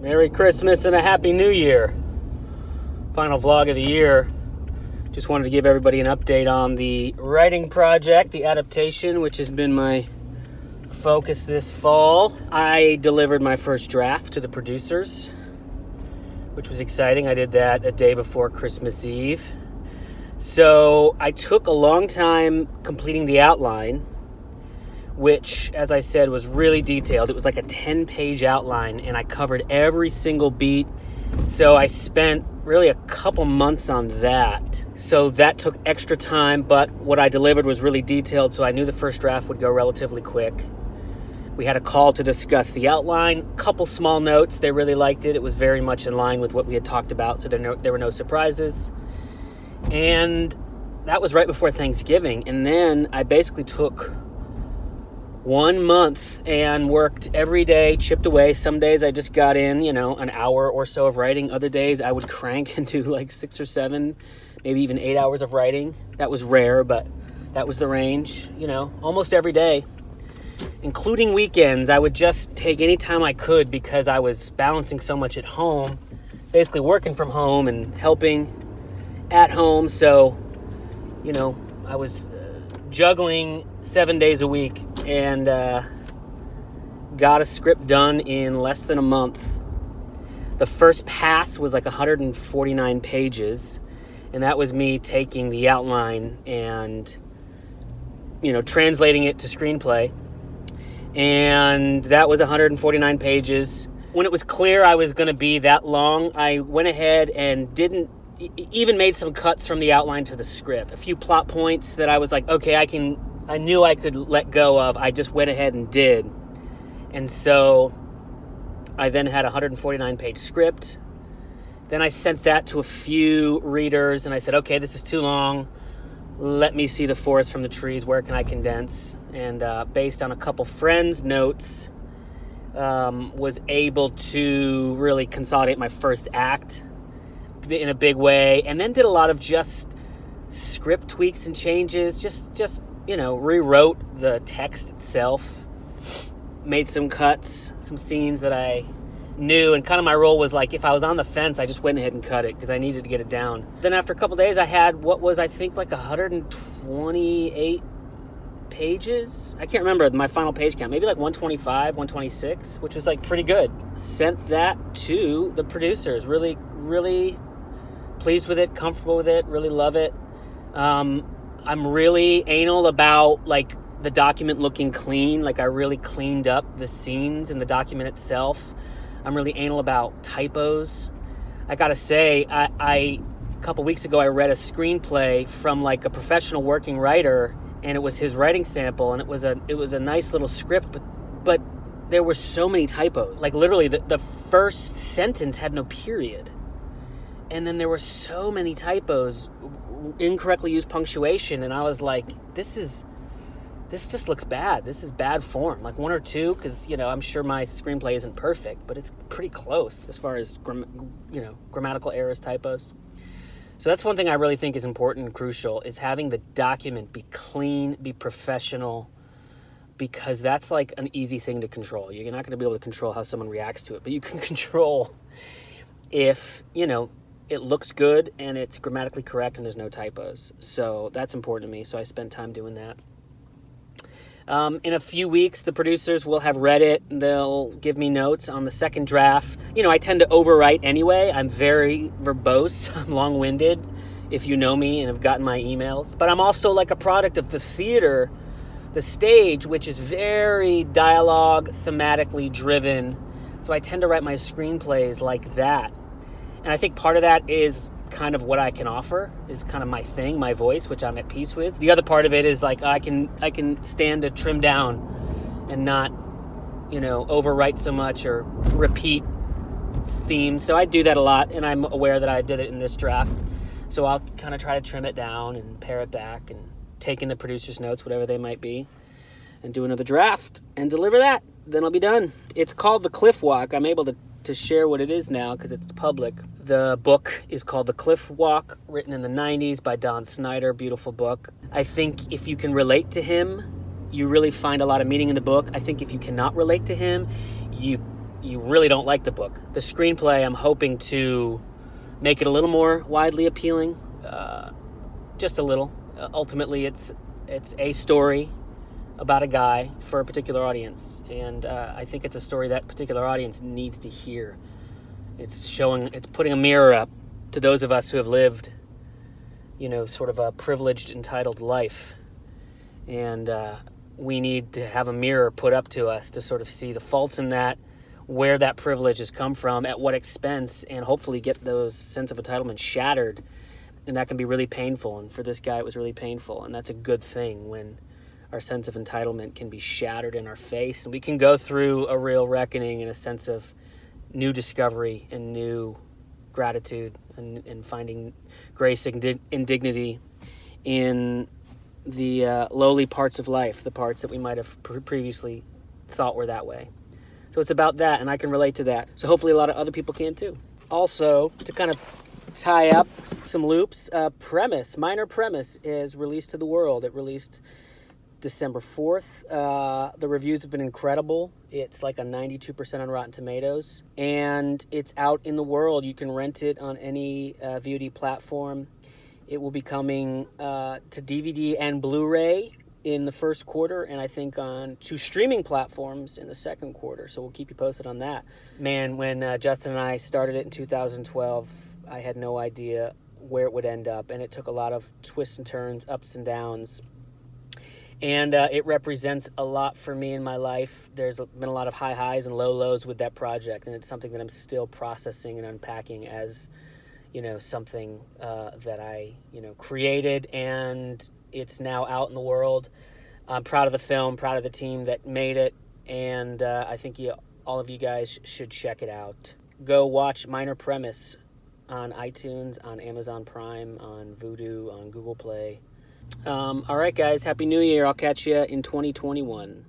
Merry Christmas and a Happy New Year. Final vlog of the year. Just wanted to give everybody an update on the writing project, the adaptation, which has been my focus this fall. I delivered my first draft to the producers, which was exciting. I did that a day before Christmas Eve. So I took a long time completing the outline, which, as I said, was really detailed. It was like a 10-page outline, and I covered every single beat. So I spent really a couple months on that. So that took extra time, but what I delivered was really detailed, so I knew the first draft would go relatively quick. We had a call to discuss the outline, couple small notes. They really liked it. It was very much in line with what we had talked about, so there were no surprises. And that was right before Thanksgiving. And then I basically took 1 month and worked every day, chipped away. Some days I just got in, an hour or so of writing. Other days I would crank and do like 6 or 7, maybe even 8 hours of writing. That was rare, but that was the range, almost every day. Including weekends, I would just take any time I could because I was balancing so much at home, basically working from home and helping at home. So, I was juggling 7 days a week and got a script done in less than a month. The first pass was like 149 pages, and that was me taking the outline and, translating it to screenplay. And that was 149 pages. When it was clear I was going to be that long, I went ahead and even made some cuts from the outline to the script. A few plot points that I was like, okay, I knew I could let go of. I just went ahead and did. And so I then had a 149-page script. Then I sent that to a few readers, and I said, okay, this is too long. Let me see the forest from the trees. Where can I condense? And based on a couple friends' notes, was able to really consolidate my first act in a big way, and then did a lot of just script tweaks and changes, just rewrote the text itself, made some cuts, some scenes that I knew, and kind of my role was like, if I was on the fence, I just went ahead and cut it because I needed to get it down. Then after a couple days, I had what was, I think, like 128 pages. I can't remember my final page count, maybe like 125, 126, which was like pretty good. Sent that to the producers. Really, really pleased with it, comfortable with it, really love it. I'm really anal about like the document looking clean. Like I really cleaned up the scenes in the document itself. I'm really anal about typos. I gotta say, a couple weeks ago, I read a screenplay from like a professional working writer, and it was his writing sample, and it was a nice little script, but there were so many typos. Like literally the first sentence had no period. And then there were so many typos, incorrectly used punctuation, and I was like, this just looks bad. This is bad form. Like 1 or 2, because, I'm sure my screenplay isn't perfect, but it's pretty close as far as, grammatical errors, typos. So that's one thing I really think is important and crucial, is having the document be clean, be professional, because that's like an easy thing to control. You're not going to be able to control how someone reacts to it, but you can control if, it looks good and it's grammatically correct and there's no typos. So that's important to me. So I spent time doing that. In a few weeks, the producers will have read it. They'll give me notes on the second draft. I tend to overwrite anyway. I'm very verbose. I'm long-winded, if you know me and have gotten my emails. But I'm also like a product of the theater, the stage, which is very dialogue, thematically driven. So I tend to write my screenplays like that. And I think part of that is kind of what I can offer, is kind of my thing, my voice, which I'm at peace with. The other part of it is like I can stand to trim down and not, overwrite so much or repeat themes. So I do that a lot, and I'm aware that I did it in this draft. So I'll kind of try to trim it down and pare it back and take in the producer's notes, whatever they might be, and do another draft and deliver that. Then I'll be done. It's called The Cliff Walk. I'm able to share what it is now because it's public. The book is called The Cliff Walk, written in the 90s by Don Snyder. Beautiful book. I think if you can relate to him, you really find a lot of meaning in the book. I think if you cannot relate to him, you you really don't like the book. The screenplay, I'm hoping to make it a little more widely appealing, just a little. Ultimately, it's a story about a guy for a particular audience, and I think it's a story that particular audience needs to hear. It's putting a mirror up to those of us who have lived, sort of a privileged, entitled life, and we need to have a mirror put up to us to sort of see the faults in that, where that privilege has come from, at what expense, and hopefully get those sense of entitlement shattered. And that can be really painful, and for this guy it was really painful, and that's a good thing when our sense of entitlement can be shattered in our face, and we can go through a real reckoning and a sense of new discovery and new gratitude and finding grace and dignity in the lowly parts of life, the parts that we might have previously thought were that way. So it's about that, and I can relate to that. So hopefully a lot of other people can too. Also, to kind of tie up some loops, Minor Premise is released to the world. It released December 4th. The reviews have been incredible. It's like a 92% on Rotten Tomatoes, and it's out in the world. You can rent it on any VOD platform. It will be coming to DVD and Blu-ray in the first quarter, and I think to streaming platforms in the second quarter. So we'll keep you posted on that. Man, when Justin and I started it in 2012, I had no idea where it would end up, and it took a lot of twists and turns, ups and downs. And it represents a lot for me in my life. There's been a lot of high highs and low lows with that project, and it's something that I'm still processing and unpacking as, something that I, created, and it's now out in the world. I'm proud of the film, proud of the team that made it, and I think all of you guys should check it out. Go watch Minor Premise on iTunes, on Amazon Prime, on Vudu, on Google Play. All right, guys, Happy New Year. I'll catch you in 2021.